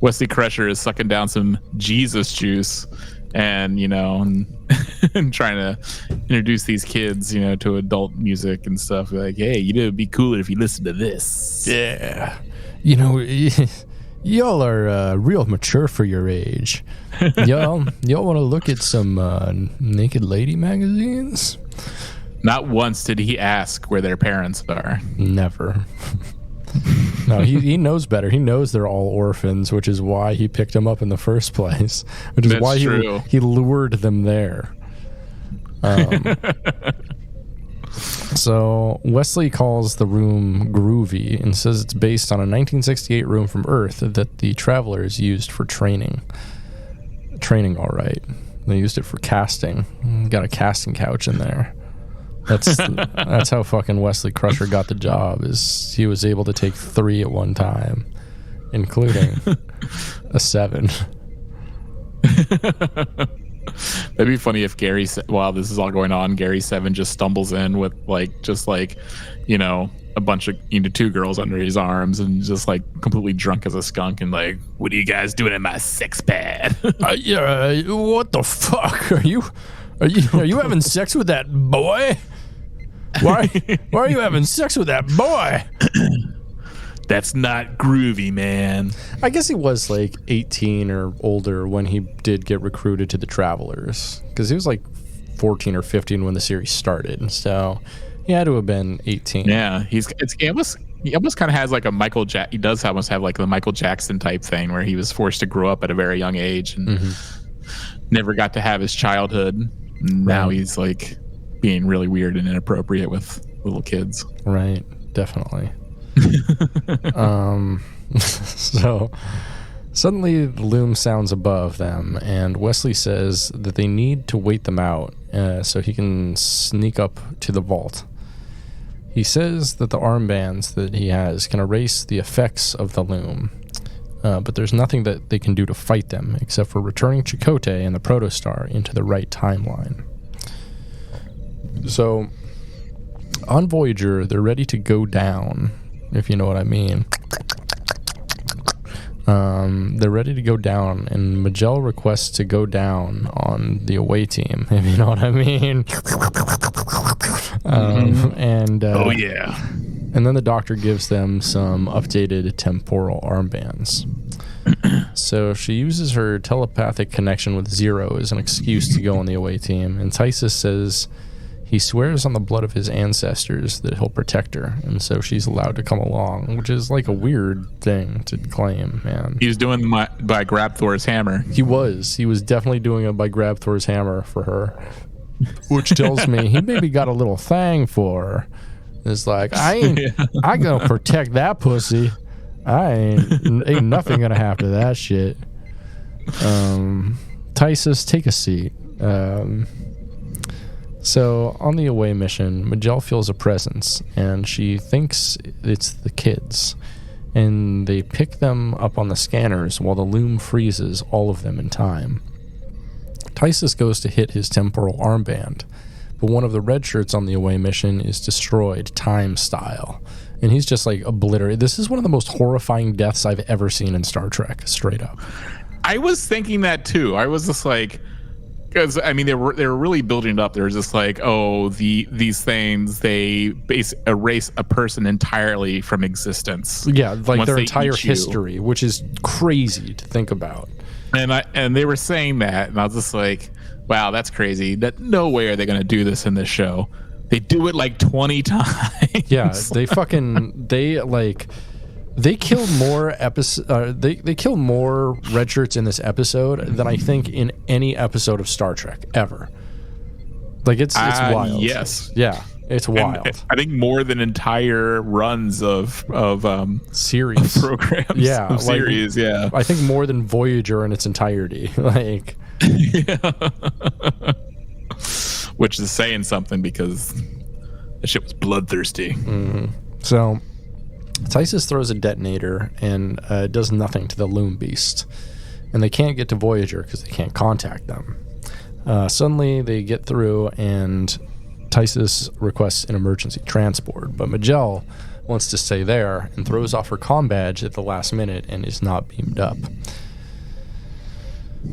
Wesley Crusher is sucking down some Jesus juice and and trying to introduce these kids, to adult music and stuff. Like, hey, it'd be cooler if you listen to this. Yeah. Y'all are real mature for your age. Y'all want to look at some naked lady magazines? Not once did he ask where their parents are. Never. No, he knows better. He knows they're all orphans, which is why he picked them up in the first place. Which is why he lured them there. So Wesley calls the room groovy and says it's based on a 1968 room from Earth that the travelers used for training. Training, all right. They used it for casting. Got a casting couch in there. That's how fucking Wesley Crusher got the job. Is he was able to take 3 at one time, including a 7. That'd be funny if Gary, while this is all going on, Gary 7 just stumbles in with a bunch of 2 girls under his arms and just like completely drunk as a skunk and like, what are you guys doing in my sex pad? Yeah, what the fuck are you having sex with that boy? Why are you having sex with that boy? That's not groovy, man. I guess he was like 18 or older when he did get recruited to the Travelers, because he was like 14 or 15 when the series started, so he had to have been 18. Yeah, he almost kind of has like he does almost have like the Michael Jackson type thing where he was forced to grow up at a very young age and never got to have his childhood. Now he's like being really weird and inappropriate with little kids. Right, definitely. So suddenly the loom sounds above them, and Wesley says that they need to wait them out so he can sneak up to the vault. He says that the armbands that he has can erase the effects of the loom, but there's nothing that they can do to fight them except for returning Chakotay and the Protostar into the right timeline. So on Voyager, they're ready to go down, if you know what I mean. They're ready to go down, and Majel requests to go down on the away team, if you know what I mean. Oh yeah. And then the Doctor gives them some updated temporal armbands. So she uses her telepathic connection with Zero as an excuse to go on the away team, and Tysus says he swears on the blood of his ancestors that he'll protect her, and so she's allowed to come along, which is like a weird thing to claim, man. He was doing by Grab Thor's hammer. He was definitely doing it by Grab Thor's hammer for her, which tells me he maybe got a little thing for her. It's like, I gonna protect that pussy. Ain't nothing gonna happen to that shit. Tysus, take a seat. So on the away mission, Majel feels a presence, and she thinks it's the kids, and they pick them up on the scanners while the loom freezes all of them in time. Tysus goes to hit his temporal armband, but one of the red shirts on the away mission is destroyed time style, and he's just like obliterated. This is one of the most horrifying deaths I've ever seen in Star Trek, straight up. I was thinking that too. I was just like, because I mean they were really building it up. They were just like, oh, these things, they erase a person entirely from existence. Yeah, like their entire history, which is crazy to think about. And they were saying that, and I was just like, wow, that's crazy. That no way are they going to do this in this show. They do it like 20 times. Yeah, they killed more they killed more red shirts in this episode than I think in any episode of Star Trek ever. Like it's wild. Yes. Yeah, it's wild. And I think more than entire runs of series of programs. Yeah, series. Yeah. I think more than Voyager in its entirety. Like, yeah. Which is saying something because that shit was bloodthirsty. Mm-hmm. So Tysus throws a detonator and does nothing to the loom beast, and they can't get to Voyager because they can't contact them. Suddenly they get through, and Tysus requests an emergency transport, but Majel wants to stay there and throws off her comm badge at the last minute and is not beamed up.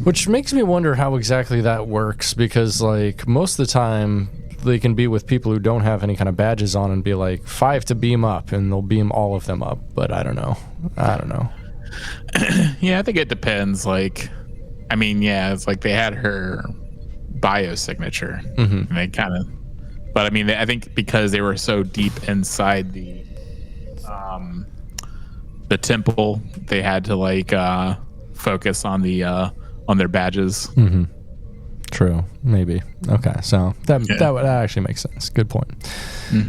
Which makes me wonder how exactly that works, because like most of the time they can be with people who don't have any kind of badges on and be like 5 to beam up, and they'll beam all of them up. But I don't know. Yeah, I think it depends. Like, I mean, yeah, it's like they had her biosignature. Mm-hmm. And they kind of, but I mean, I think because they were so deep inside the temple, they had to like focus on their badges. Mm-hmm. True, maybe. Okay, so that actually makes sense. Good point.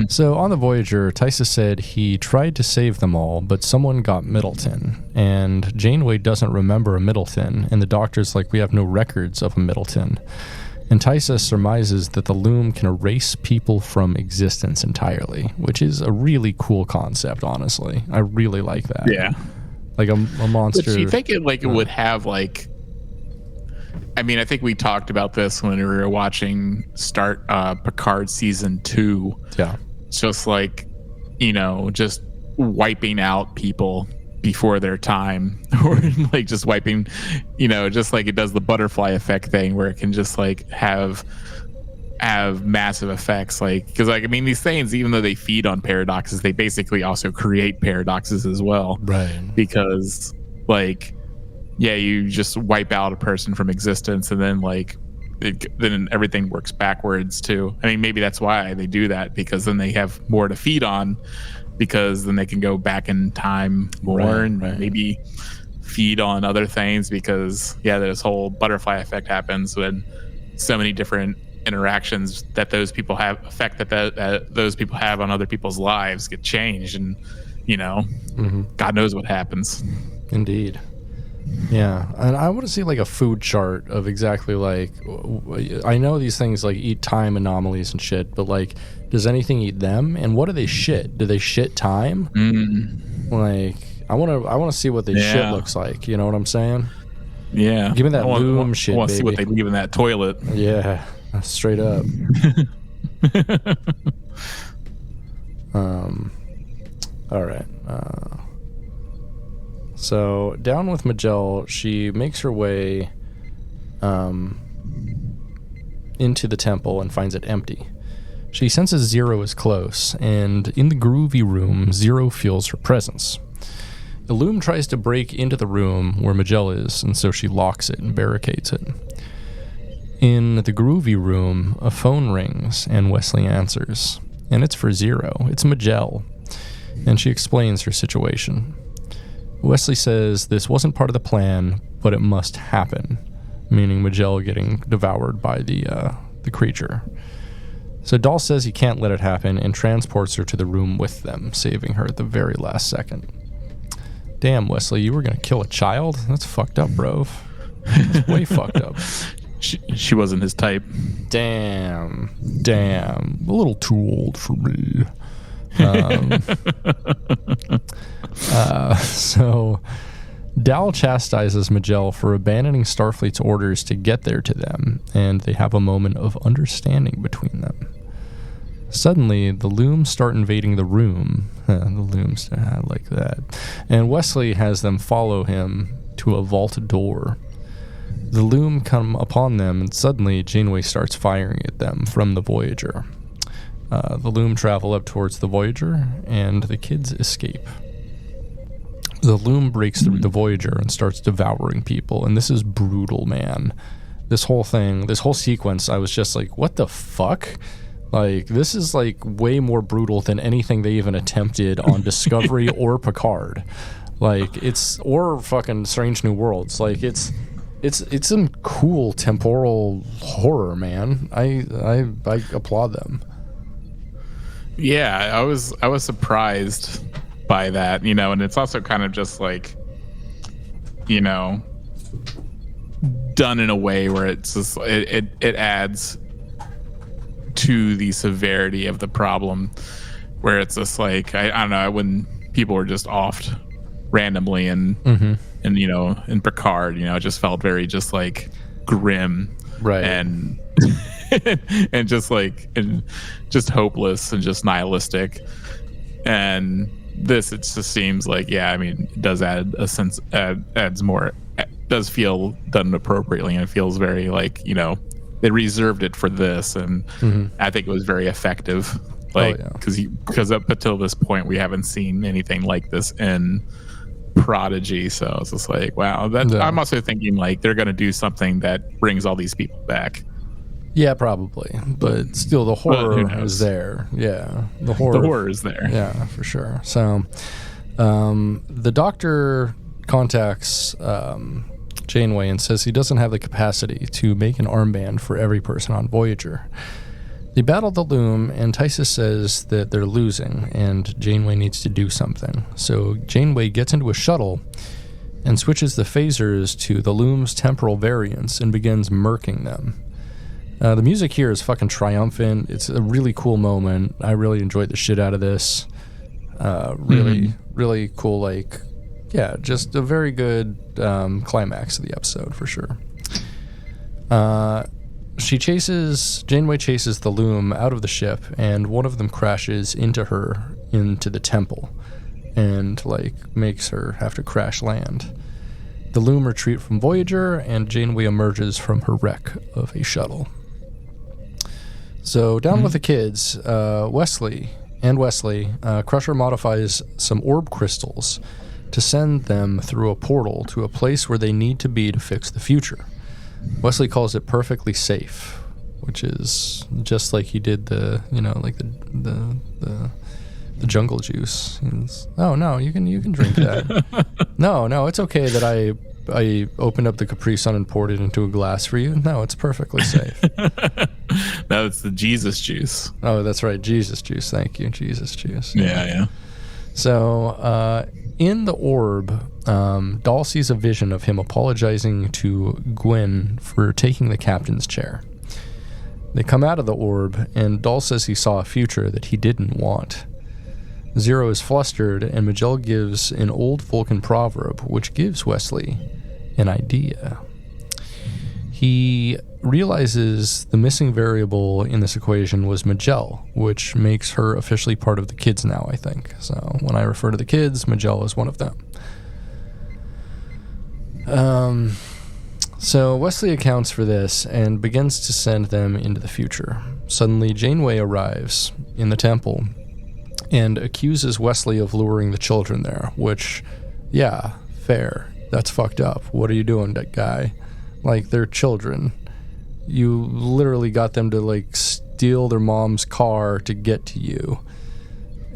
So on the Voyager, Tysa said he tried to save them all, but someone got Middleton. And Janeway doesn't remember a Middleton, and the doctor's like, we have no records of a Middleton. And Tysa surmises that the loom can erase people from existence entirely, which is a really cool concept, honestly. I really like that. Yeah. Like a monster. But you think it would have like, I mean, I think we talked about this when we were watching Picard season 2. Yeah. Just like, just wiping out people before their time, or like just wiping, just like it does the butterfly effect thing where it can just like have massive effects. Like, because like, I mean, these things, even though they feed on paradoxes, they basically also create paradoxes as well. Right. Because like, yeah, you just wipe out a person from existence, and then like then everything works backwards too. I mean, maybe that's why they do that, because then they have more to feed on, because then they can go back in time more and maybe feed on other things, because this whole butterfly effect happens when so many different interactions that those people have that those people have on other people's lives get changed, and God knows what happens. Indeed. Yeah, and I want to see like a food chart of exactly like, I know these things like eat time anomalies and shit, but like, does anything eat them? And what do they shit? Do they shit time? Like, I want to see what they shit looks like. You know what I'm saying? Yeah. Give me that loom shit, I want to baby. see what they leave in that toilet. Yeah, straight up. All right. So down with Majel, she makes her way into the temple and finds it empty. She senses Zero is close, and in the groovy room, Zero feels her presence. The loom tries to break into the room where Majel is, and so she locks it and barricades it. In the groovy room, a phone rings, and Wesley answers. And it's for Zero. It's Majel. And she explains her situation. Wesley says this wasn't part of the plan, but it must happen, meaning Majel getting devoured by the creature. So Dahl says he can't let it happen and transports her to the room with them, saving her at the very last second. Damn, Wesley, you were going to kill a child? That's fucked up, bro. That's way fucked up. She wasn't his type. Damn. A little too old for me. So Dal chastises Majel for abandoning Starfleet's orders to get there to them, and they have a moment of understanding between them. Suddenly, the looms start invading the room. The looms like that. And Wesley has them follow him to a vault door. The loom come upon them, and suddenly Janeway starts firing at them from the Voyager. The loom travel up towards the Voyager, and the kids escape. The loom breaks through the Voyager and starts devouring people, and this is brutal, man. This whole sequence, I was just like, what the fuck? Like, this is like way more brutal than anything they even attempted on Discovery or Picard. Like, or fucking Strange New Worlds. Like, it's some cool temporal horror, man. I applaud them. Yeah, I was surprised by that, and it's also kind of just like, done in a way where it's just it adds to the severity of the problem, where it's just like I don't know, when people were just offed randomly and in Picard, it just felt very just like grim, right, and and just hopeless and just nihilistic. And this, it just seems like, it does add a sense, adds more, it does feel done appropriately, and it feels very like, they reserved it for this, and I think it was very effective. Like, because up until this point, we haven't seen anything like this in Prodigy, so it's just like, wow. I'm also thinking like they're gonna do something that brings all these people back. Yeah, probably, but still, the horror is there. Yeah, the horror is there. Yeah, for sure. So, the doctor contacts Janeway and says he doesn't have the capacity to make an armband for every person on Voyager. They battle the loom, and Tysus says that they're losing, and Janeway needs to do something. So Janeway gets into a shuttle and switches the phasers to the loom's temporal variants and begins murking them. The music here is fucking triumphant. It's a really cool moment. I really enjoyed the shit out of this. Really cool, like, yeah, just a very good climax of the episode for sure. Janeway chases the loom out of the ship, and one of them crashes into the temple, and like makes her have to crash land. The loom retreat from Voyager, and Janeway emerges from her wreck of a shuttle. So down with the kids, Wesley, Crusher modifies some orb crystals to send them through a portal to a place where they need to be to fix the future. Wesley calls it perfectly safe, which is just like he did the jungle juice. Oh no, you can drink that. No, it's okay that I opened up the Capri Sun and poured it into a glass for you. No, it's perfectly safe. No, it's the Jesus juice. Oh, that's right, Jesus juice. Thank you, Jesus juice. Yeah. So, in the orb, Dahl sees a vision of him apologizing to Gwyn for taking the captain's chair. They come out of the orb, and Dahl says he saw a future that he didn't want. Zero is flustered, and Majel gives an old Vulcan proverb, which gives Wesley an idea. He realizes the missing variable in this equation was Majel, which makes her officially part of the kids now, I think. So when I refer to the kids, Majel is one of them. So Wesley accounts for this and begins to send them into the future. Suddenly, Janeway arrives in the temple and accuses Wesley of luring the children there, which, yeah, fair. That's fucked up. What are you doing, that guy? Like, they're children. You literally got them to, like, steal their mom's car to get to you.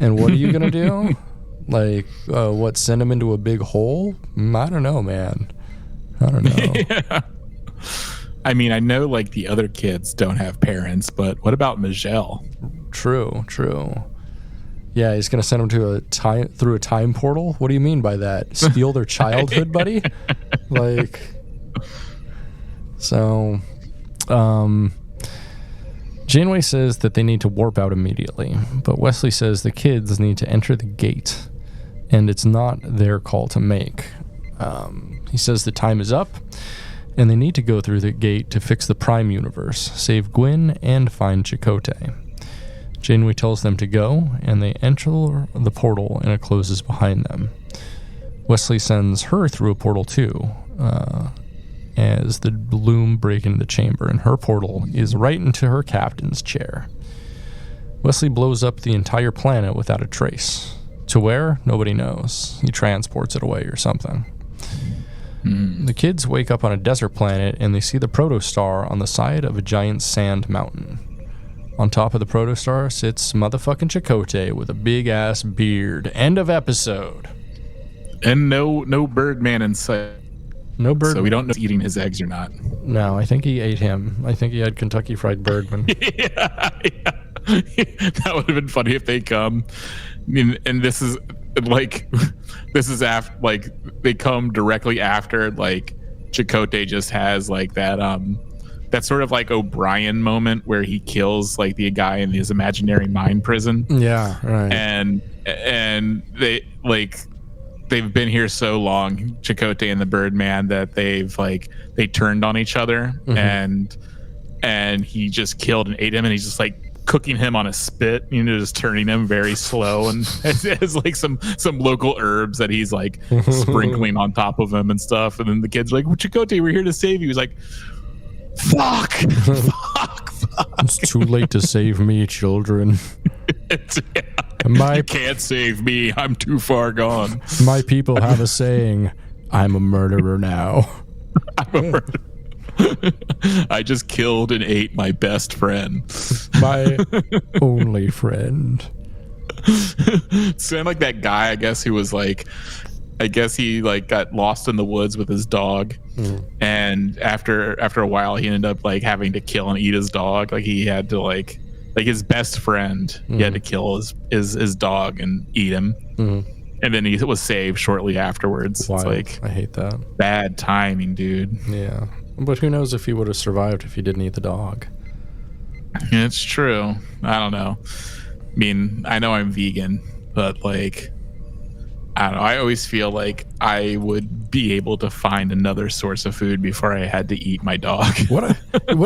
And what are you gonna do? Like, send them into a big hole? I don't know, man. I don't know. Yeah. I mean, I know, like, the other kids don't have parents, but what about Majel? True. Yeah, he's gonna send them through a time portal? What do you mean by that? Steal their childhood, buddy? Like... So, Janeway says that they need to warp out immediately, but Wesley says the kids need to enter the gate, and it's not their call to make. He says the time is up, and they need to go through the gate to fix the Prime Universe, save Gwyn, and find Chakotay. Janeway tells them to go, and they enter the portal, and it closes behind them. Wesley sends her through a portal too, as the loom break into the chamber, and her portal is right into her captain's chair. Wesley blows up the entire planet without a trace. To where? Nobody knows. He transports it away or something. The kids wake up on a desert planet, and they see the protostar on the side of a giant sand mountain. On top of the protostar sits motherfucking Chakotay with a big-ass beard. End of episode. And no Birdman in sight. No bird. So we don't know if he's eating his eggs or not. No, I think he ate him. I think he had Kentucky Fried Birdman. Yeah. That would have been funny if they come. And this is after, like, they come directly after, like, Chakotay just has, like, that sort of, like, O'Brien moment where he kills, like, the guy in his imaginary mind prison. Yeah, right. And they, like... They've been here so long, Chakotay and the Birdman, that they turned on each other, and he just killed and ate him, and he's just like cooking him on a spit, just turning him very slow, and it has like some local herbs that he's like sprinkling on top of him and stuff. And then the kids are like, well, Chakotay, we're here to save you. He's like, fuck. It's too late to save me, children. You can't save me. I'm too far gone. My people have a saying, I'm a murderer now. I'm a murderer. I just killed and ate my best friend. My only friend. Sound like that guy, I guess, who was like, I guess he like got lost in the woods with his dog, and after a while he ended up like having to kill and eat his dog. Like he had to like like his best friend. He had to kill his dog and eat him, and then he was saved shortly afterwards. Wild. It's like, I hate that. Bad timing, dude. Yeah, but who knows if he would have survived if he didn't eat the dog. It's true. I don't know. I mean, I know I'm vegan, but like, I don't know. I always feel like I would be able to find another source of food before I had to eat my dog. What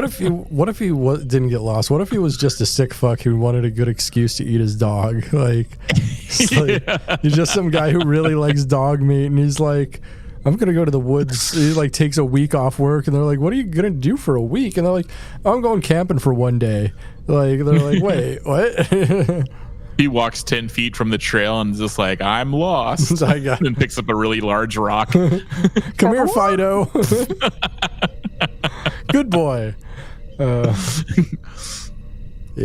if he didn't get lost? What if he was just a sick fuck who wanted a good excuse to eat his dog? Like, he's just some guy who really likes dog meat, and he's like, I'm gonna go to the woods. He like takes a week off work, and they're like, what are you gonna do for a week? And they're like, I'm going camping for one day. Like, they're like, wait, what? He walks 10 feet from the trail and is just like, I'm lost. And picks up a really large rock. Come here, Fido. Good boy. Yeah.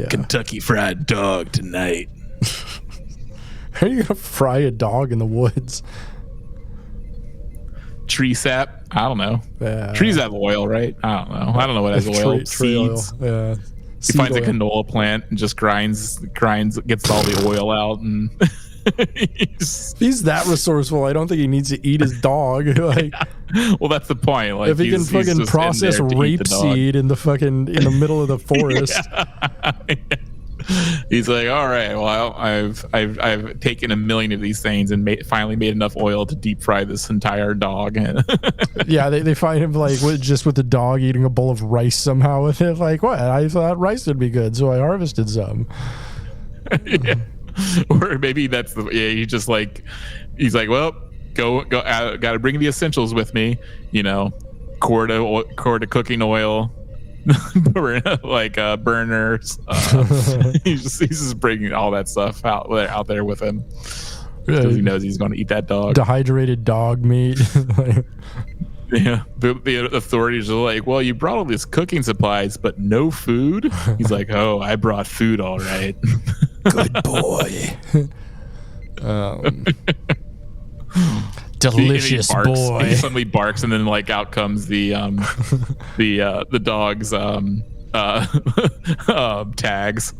Kentucky Fried Dog tonight. How are you gonna fry a dog in the woods? Tree sap? I don't know. Trees have oil, right? I don't know. I don't know what has oil. Tree Seeds. oil. Yeah. He finds a canola plant and just grinds, gets all the oil out, and he's that resourceful. I don't think he needs to eat his dog. Like, well, that's the point. Like, if he can fucking process rapeseed in the middle of the forest. He's like, all right, well, I've taken a million of these things and finally made enough oil to deep fry this entire dog. Yeah, they find him like with the dog eating a bowl of rice somehow with it. Like, what? I thought rice would be good, so I harvested some. Yeah. Or maybe that's he's like, well, go, gotta bring the essentials with me, quart of cooking oil, like burners. He's just bringing all that stuff out there with him because he knows he's going to eat that dog. Dehydrated dog meat. Yeah, the authorities are like, well, you brought all these cooking supplies, but no food. He's like, oh, I brought food, all right. Good boy. Delicious boy. He suddenly barks, and then like out comes the dog's tags.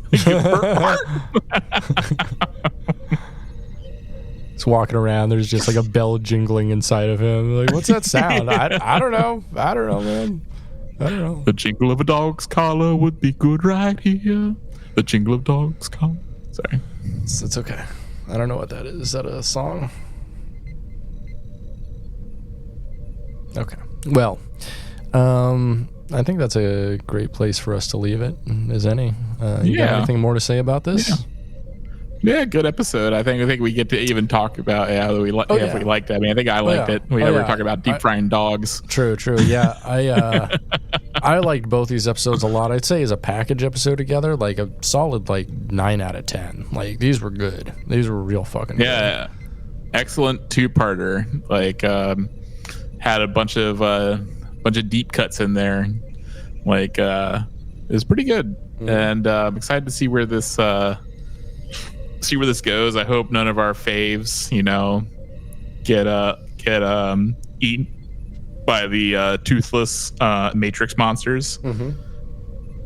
He's walking around. There's just like a bell jingling inside of him. Like, what's that sound? I don't know. I don't know, man. I don't know. The jingle of a dog's collar would be good right here. The jingle of dog's collar. Sorry. It's okay. I don't know what that is. Is that a song? Okay. Well, I think that's a great place for us to leave it. Is any? You got anything more to say about this? Yeah, good episode. I think we get to even talk about if we liked it. I mean, I think I liked it. We never talk about deep frying dogs. True. Yeah, I liked both these episodes a lot. I'd say as a package episode together, like a solid 9 out of 10. Like, these were good. These were real fucking good. Yeah, excellent two-parter. Like, had a bunch of deep cuts in there. Like, it was pretty good, and I'm excited to see where this goes. I hope none of our faves, get eaten by the toothless Matrix monsters.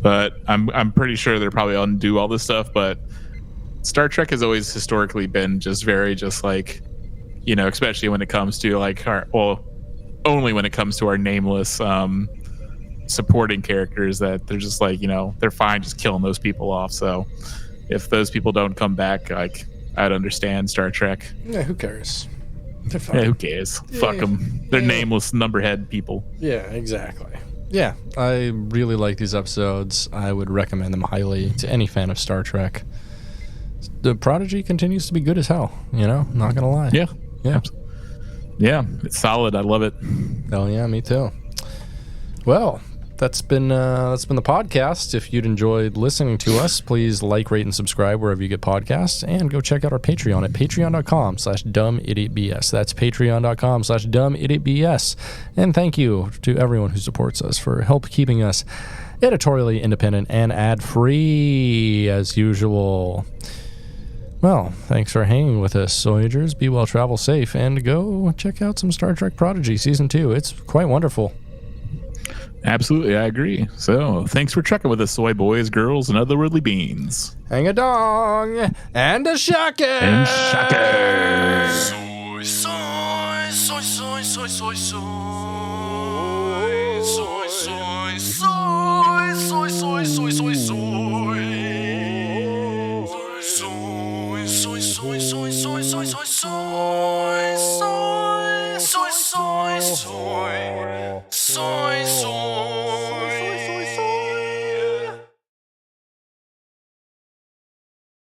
But I'm pretty sure they're probably on do all this stuff. But Star Trek has always historically been just very especially when it comes to only when it comes to our nameless supporting characters, that they're just they're fine just killing those people off. So if those people don't come back, I'd understand Star Trek. Yeah, who cares? They're fine. Yeah, who cares? Yeah. Fuck them. They're nameless numberhead people. Yeah, exactly. Yeah, I really like these episodes. I would recommend them highly to any fan of Star Trek. The Prodigy continues to be good as hell, not gonna lie. Yeah. Yeah, it's solid. I love it. Hell yeah, me too. Well, that's been the podcast. If you'd enjoyed listening to us, please like, rate, and subscribe wherever you get podcasts, and go check out our Patreon at patreon.com/dumbidiotbs. That's patreon.com/dumbidiotbs. And thank you to everyone who supports us for help keeping us editorially independent and ad-free as usual. Well, thanks for hanging with us, Voyagers. Be well, travel safe, and go check out some Star Trek Prodigy Season 2. It's quite wonderful. Absolutely, I agree. So, thanks for checking with us, soy boys, girls, and otherworldly beings. Hang a dong and a shaka. And shaka. Soy, soy, soy, soy, soy, soy, soy. Soy, soy, soy, soy, soy, soy, soy, soy. Soy, soy, soy, soy, soy, soy, soy, soy. Soy, soy, soy, soy. Soy, soy.